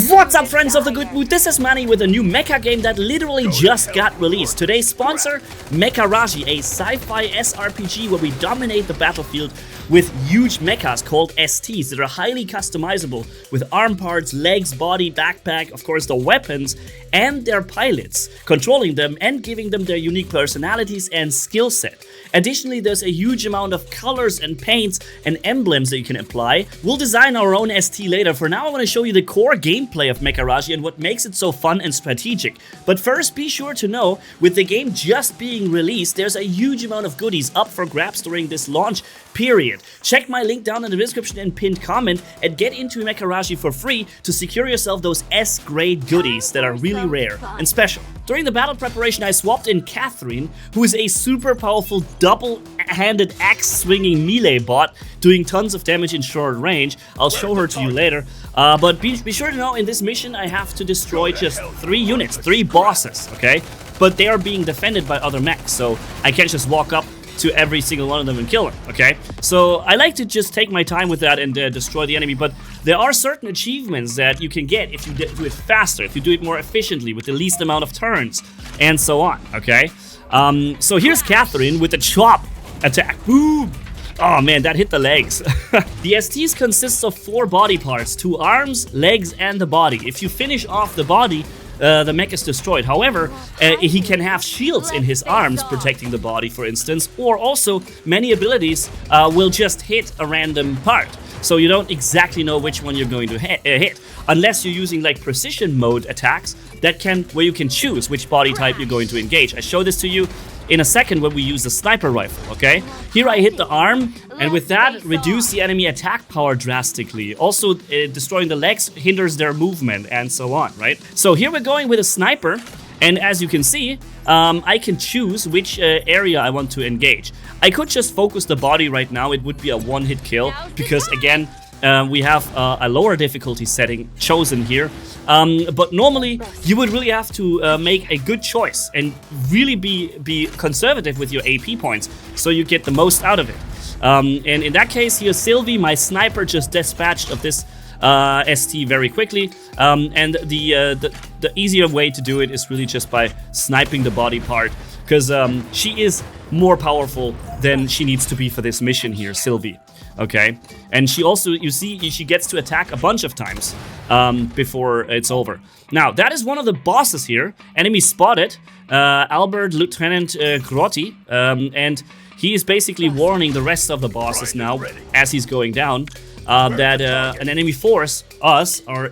What's up, friends of the good mood? This is Manni with a new mecha game that literally just got released. Today's sponsor, MECHARASHI, a sci-fi SRPG where we dominate the battlefield with huge mechas called STs that are highly customizable with arm parts, legs, body, backpack, of course the weapons, and their pilots, controlling them and giving them their unique personalities and skill set. Additionally, there's a huge amount of colors and paints and emblems that you can apply. We'll design our own ST later. For now, I want to show you the core gameplay of MECHARASHI and what makes it so fun and strategic. But first, be sure to know, with the game just being released, there's a huge amount of goodies up for grabs during this launch period. Check my link down in the description and pinned comment and get into MECHARASHI for free to secure yourself those S-grade goodies that are really rare and special. During the battle preparation, I swapped in Catherine, who is a super powerful double-handed axe-swinging melee bot doing tons of damage in short range. I'll show her to you later. But be sure to know, in this mission I have to destroy just 3 units, 3 bosses, okay? But they are being defended by other mechs, so I can't just walk up to every single one of them and kill them, okay? So I like to just take my time with that and destroy the enemy, but there are certain achievements that you can get if you do it faster, if you do it more efficiently, with the least amount of turns, and so on, okay? So here's Catherine with a chop attack. Boom! Oh man, that hit the legs. The STs consists of 4 body parts, 2 arms, legs, and the body. If you finish off the body, the mech is destroyed. However, he can have shields in his arms protecting the body, for instance, or also many abilities will just hit a random part. So you don't exactly know which one you're going to hit, unless you're using like precision mode attacks where you can choose which body type you're going to engage. I show this to you in a second when we use the sniper rifle, okay? Here I hit the arm, and with that, reduce the enemy attack power drastically. Also, destroying the legs hinders their movement, and so on, right? So here we're going with a sniper, and as you can see, I can choose which area I want to engage. I could just focus the body right now, it would be a one-hit kill, because again, we have a lower difficulty setting chosen here. But normally, you would really have to make a good choice and really be conservative with your AP points so you get the most out of it. And in that case, here Sylvie, my sniper, just dispatched of this ST very quickly. And the easier way to do it is really just by sniping the body part, because she is more powerful than she needs to be for this mission here, Sylvie. Okay, and she also, you see, she gets to attack a bunch of times before it's over. Now, that is one of the bosses here. Enemy spotted, Albert Lieutenant Grotti, and he is basically warning the rest of the bosses now, as he's going down, that an enemy force, us, are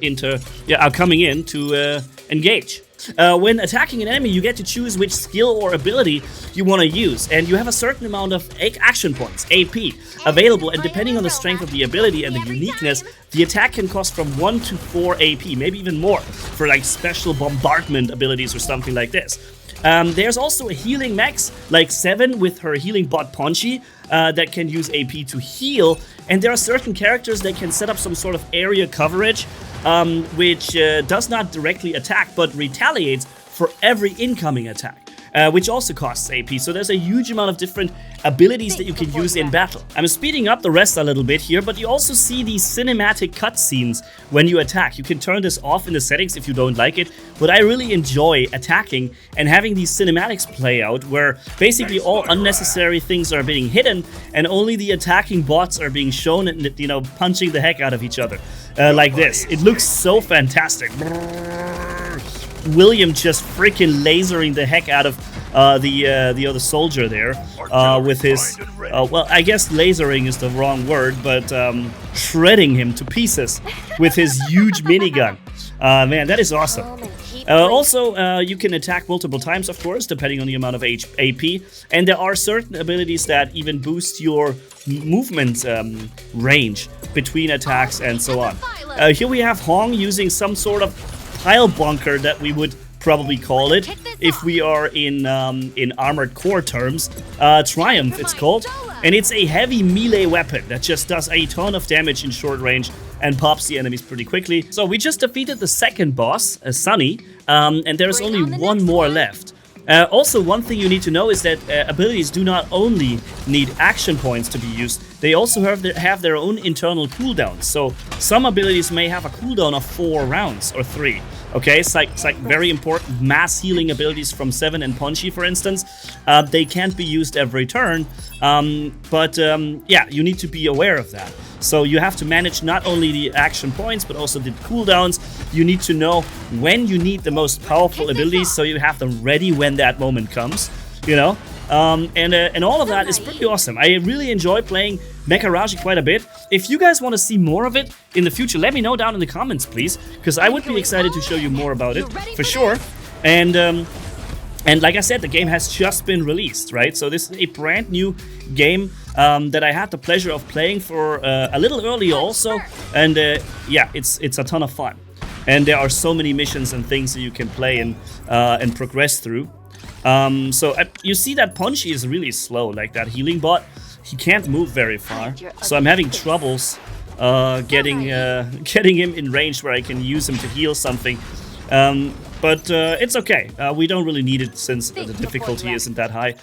coming in to engage. When attacking an enemy, you get to choose which skill or ability you want to use, and you have a certain amount of action points, AP, available, and depending on the strength of the ability and the uniqueness, the attack can cost from 1 to 4 AP, maybe even more, for like special bombardment abilities or something like this. There's also a healing max, like 7 with her healing bot Ponchi, that can use AP to heal, and there are certain characters that can set up some sort of area coverage, which does not directly attack, but retaliates for every incoming attack, which also costs AP. So there's a huge amount of different abilities that you can use in battle. I'm speeding up the rest a little bit here, but you also see these cinematic cutscenes when you attack. You can turn this off in the settings if you don't like it, but I really enjoy attacking and having these cinematics play out, where basically all unnecessary things are being hidden and only the attacking bots are being shown and, you know, punching the heck out of each other, like this. It looks so fantastic. William just freaking lasering the heck out of the other soldier there with his, well, I guess lasering is the wrong word, but shredding him to pieces with his huge minigun. Man, that is awesome. Also, you can attack multiple times, of course, depending on the amount of AP, and there are certain abilities that even boost your movement range between attacks and so on. Here we have Hong using some sort of pile bunker that we would probably call it if we are in Armored Core terms. Triumph it's called, and it's a heavy melee weapon that just does a ton of damage in short range and pops the enemies pretty quickly. So we just defeated the second boss, Sunny, and there's only one more left. Also, one thing you need to know is that abilities do not only need action points to be used, they also have their own internal cooldowns. So some abilities may have a cooldown of 4 rounds or 3. Okay, it's like very important mass healing abilities from Seven and Punchy, for instance. They can't be used every turn, but yeah, you need to be aware of that. So you have to manage not only the action points, but also the cooldowns. You need to know when you need the most powerful abilities, so you have them ready when that moment comes, you know? And all of that is pretty awesome. I really enjoy playing MECHARASHI quite a bit. If you guys want to see more of it in the future, let me know down in the comments, please, because I would be excited to show you more about it, for sure. And like I said, the game has just been released, right? So this is a brand new game that I had the pleasure of playing for a little early also. And yeah, it's a ton of fun. And there are so many missions and things that you can play and progress through. So you see that Punchy is really slow, like that healing bot. He can't move very far, so I'm having troubles getting him in range where I can use him to heal something. But it's okay. We don't really need it since the difficulty isn't that high.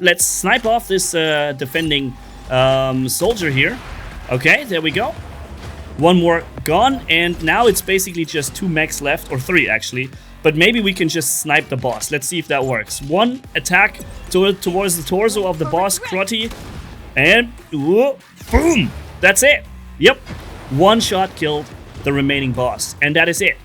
Let's snipe off this defending soldier here. Okay, there we go. One more gone, and now it's basically just 2 mechs left, or 3 actually. But maybe we can just snipe the boss. Let's see if that works. One attack towards the torso of the boss, Crotty. And boom! That's it. Yep. One shot killed the remaining boss. And that is it.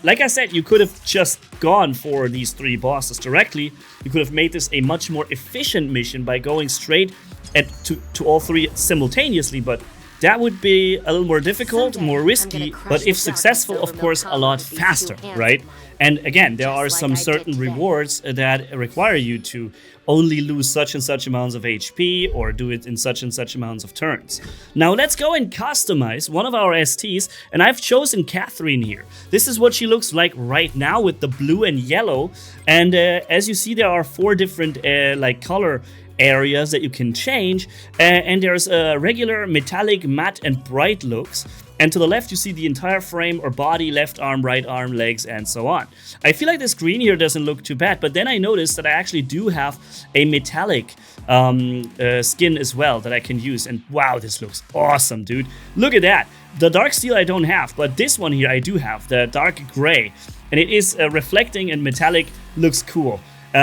Like I said, you could have just gone for these 3 bosses directly. You could have made this a much more efficient mission by going straight to all 3 simultaneously. But that would be a little more difficult, more risky, but if successful, of course, a lot faster, right? And again, there are some certain rewards that require you to only lose such and such amounts of HP or do it in such and such amounts of turns. Now let's go and customize one of our STs, and I've chosen Catherine here. This is what she looks like right now with the blue and yellow, and as you see, there are 4 different like color areas that you can change, and there's regular, metallic, matte, and bright looks. And to the left you see the entire frame or body, left arm, right arm, legs, and so on. I feel like this green here doesn't look too bad, but then I noticed that I actually do have a metallic skin as well that I can use, and wow, this looks awesome, dude. Look at that. The dark steel I don't have, but this one here I do have, the dark gray, and it is reflecting and metallic, looks cool.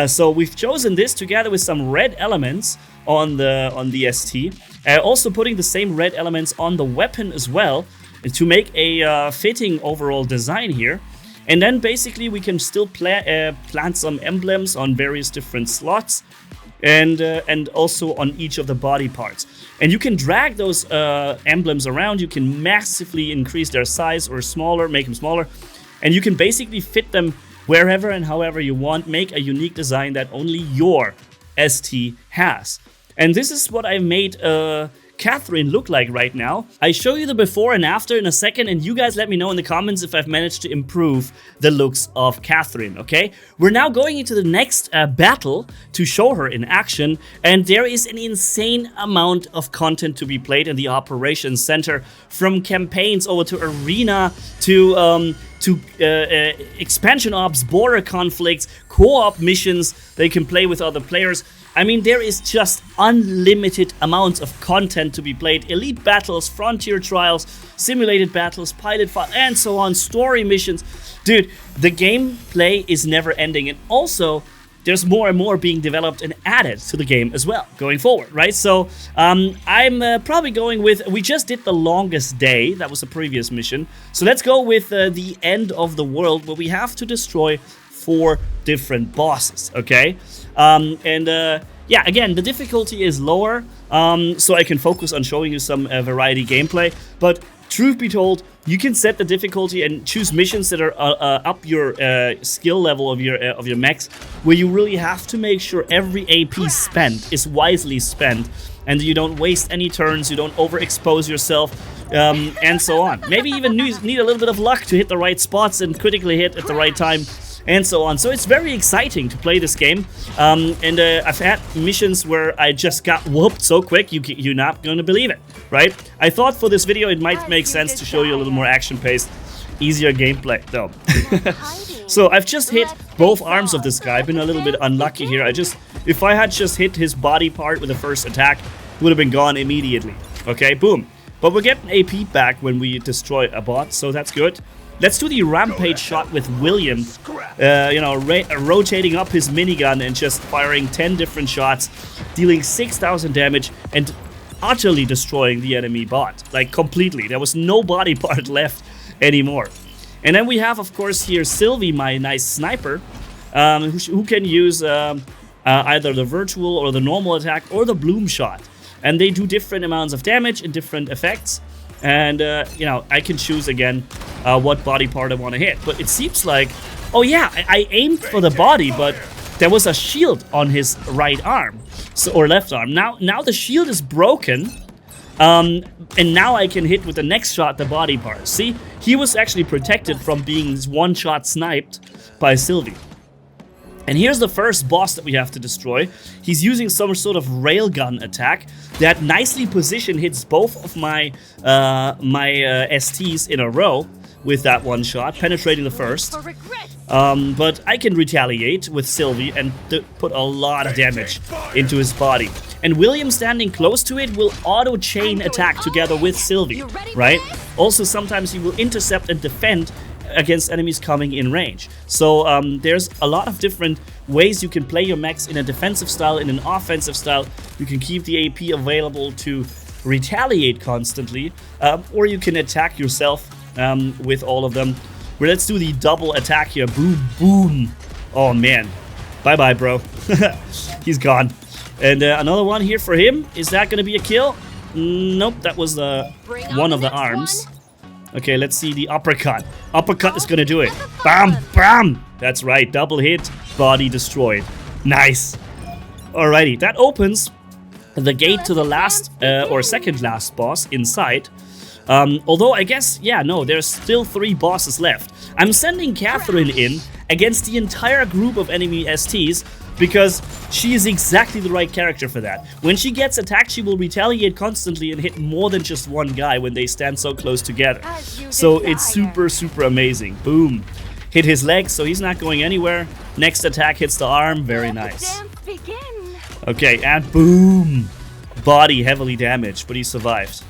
So we've chosen this together with some red elements on the ST, also putting the same red elements on the weapon as well to make a fitting overall design here. And then basically we can still plant some emblems on various different slots and also on each of the body parts. And you can drag those emblems around. You can massively increase their size or smaller, make them smaller, and you can basically fit them wherever and however you want, make a unique design that only your ST has. And this is what I made Catherine look like right now. I show you the before and after in a second, and you guys let me know in the comments if I've managed to improve the looks of Catherine, okay? We're now going into the next battle to show her in action, and there is an insane amount of content to be played in the operations center, from campaigns over to arena to expansion ops, border conflicts, co-op missions they can play with other players. I mean, there is just unlimited amounts of content to be played. Elite battles, frontier trials, simulated battles, pilot fight, and so on, story missions. Dude, the gameplay is never ending. And also, there's more and more being developed and added to the game as well, going forward, right? So, I'm probably going with, we just did the longest day. That was the previous mission. So let's go with the end of the world, where we have to destroy 4 different bosses, okay? Yeah, again, the difficulty is lower, so I can focus on showing you some variety gameplay. But truth be told, you can set the difficulty and choose missions that are up your skill level of your mechs, where you really have to make sure every AP spent is wisely spent, and you don't waste any turns, you don't overexpose yourself, and so on. Maybe even need a little bit of luck to hit the right spots and critically hit at the right time, and so on. So it's very exciting to play this game, and I've had missions where I just got whooped so quick, you're not gonna believe it, right? I thought for this video it might make sense to show you a little more action-paced, easier gameplay, though. So I've just hit both arms of this guy. I've been a little bit unlucky here. If I had just hit his body part with the first attack, would have been gone immediately. Okay, boom. But we're getting AP back when we destroy a bot, so that's good. Let's do the rampage shot with William, you know, rotating up his minigun and just firing 10 different shots, dealing 6,000 damage and utterly destroying the enemy bot, like completely. There was no body part left anymore. And then we have, of course, here Sylvie, my nice sniper, who can use either the virtual or the normal attack or the bloom shot. And they do different amounts of damage and different effects. And, you know, I can choose again what body part I want to hit. But it seems like, oh yeah, I aimed for the body, but there was a shield on his right arm, or left arm. Now the shield is broken, and now I can hit with the next shot the body part. See, he was actually protected from being one-shot sniped by Sylvie. And here's the first boss that we have to destroy. He's using some sort of railgun attack that nicely positioned hits both of my STs in a row with that one shot, penetrating the first. But I can retaliate with Sylvie and put a lot of damage into his body. And William standing close to it will auto-chain attack together with Sylvie, right? Also, sometimes he will intercept and defend against enemies coming in range. So there's a lot of different ways you can play your mechs in a defensive style, in an offensive style. You can keep the AP available to retaliate constantly, or you can attack yourself with all of them. Well, let's do the double attack here. Boom, boom. Oh man, bye bye, bro. He's gone. And another one here for him. Is that gonna be a kill? Nope, that was one of the arms. Okay, let's see the uppercut. Uppercut is gonna do it. Bam, bam! That's right, double hit, body destroyed. Nice. Alrighty, that opens the gate to the last, or second last boss inside. Although I guess, yeah, no, there's still 3 bosses left. I'm sending Catherine in against the entire group of enemy STs because she is exactly the right character for that. When she gets attacked, she will retaliate constantly and hit more than just one guy when they stand so close together. So it's super, super amazing. Boom. Hit his legs, so he's not going anywhere. Next attack hits the arm. Very nice. Okay, and boom. Body heavily damaged, but he survived.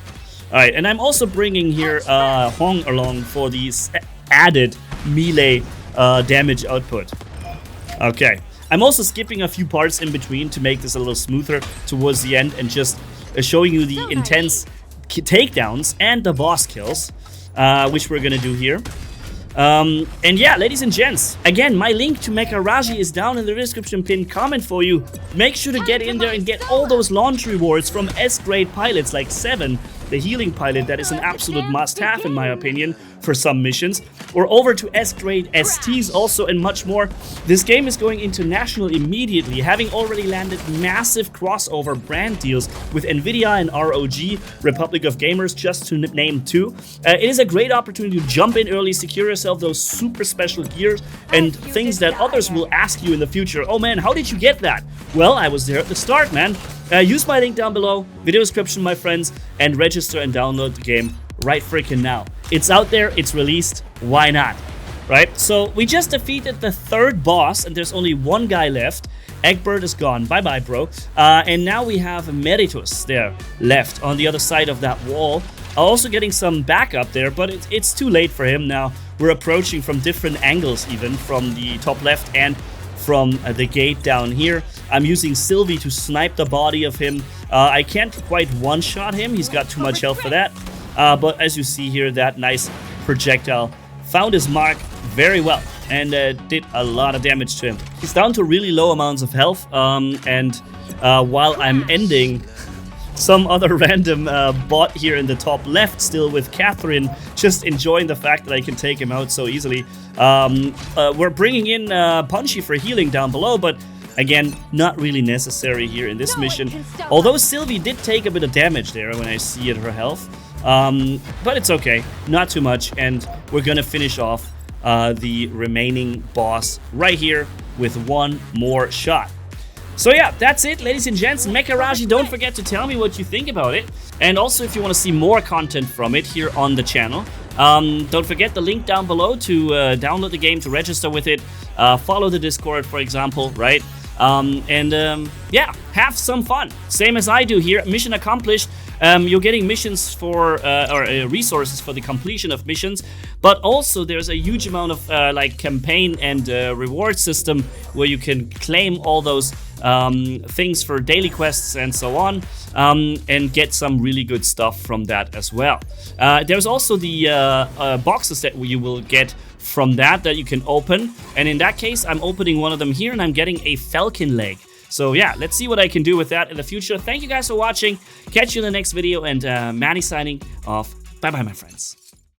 Alright, and I'm also bringing here Hong along for these added melee damage output. Okay. I'm also skipping a few parts in between to make this a little smoother towards the end and just showing you the intense takedowns and the boss kills, which we're gonna do here. And yeah, ladies and gents, again, my link to MECHARASHI is down in the description pinned comment for you. Make sure to get in there and get all those launch rewards from S-grade pilots like 7, the healing pilot that is an absolute must-have in my opinion for some missions, or over to S-grade STs also, and much more. This game is going international immediately, having already landed massive crossover brand deals with Nvidia and ROG, Republic of Gamers, just to name 2. It is a great opportunity to jump in early, secure yourself those super special gears and things that others will ask you in the future. Oh man, how did you get that? Well, I was there at the start, man. Use my link down below, video description, my friends, and register and download the game right freaking now. It's out there, it's released, why not? Right? So we just defeated the 3rd boss, and there's only 1 guy left. Egbert is gone, bye bye bro. And now we have Meritus there left on the other side of that wall. Also getting some backup there, but it's too late for him now. We're approaching from different angles, even from the top left and from the gate down here. I'm using Sylvie to snipe the body of him. I can't quite one-shot him, he's got too much health for that. But as you see here, that nice projectile found his mark very well and did a lot of damage to him. He's down to really low amounts of health, and while I'm ending some other random bot here in the top left, still with Catherine, just enjoying the fact that I can take him out so easily. We're bringing in Punchy for healing down below, but again, not really necessary here in this mission. Although Sylvie did take a bit of damage there when I see at her health. But it's okay, not too much, and we're gonna finish off the remaining boss right here with 1 more shot. So yeah, that's it, ladies and gents. MECHARASHI, don't forget to tell me what you think about it. And also, if you want to see more content from it here on the channel, don't forget the link down below to download the game, to register with it, follow the Discord, for example, right? Yeah, have some fun. Same as I do here. Mission accomplished. You're getting missions for resources for the completion of missions, but also there's a huge amount of like campaign and reward system where you can claim all those things for daily quests and so on, and get some really good stuff from that as well. There's also the boxes that you will get from that you can open, and in that case I'm opening one of them here and I'm getting a falcon leg. So yeah, let's see what I can do with that in the future. Thank you guys for watching. Catch you in the next video, and Manny signing off. Bye bye, my friends.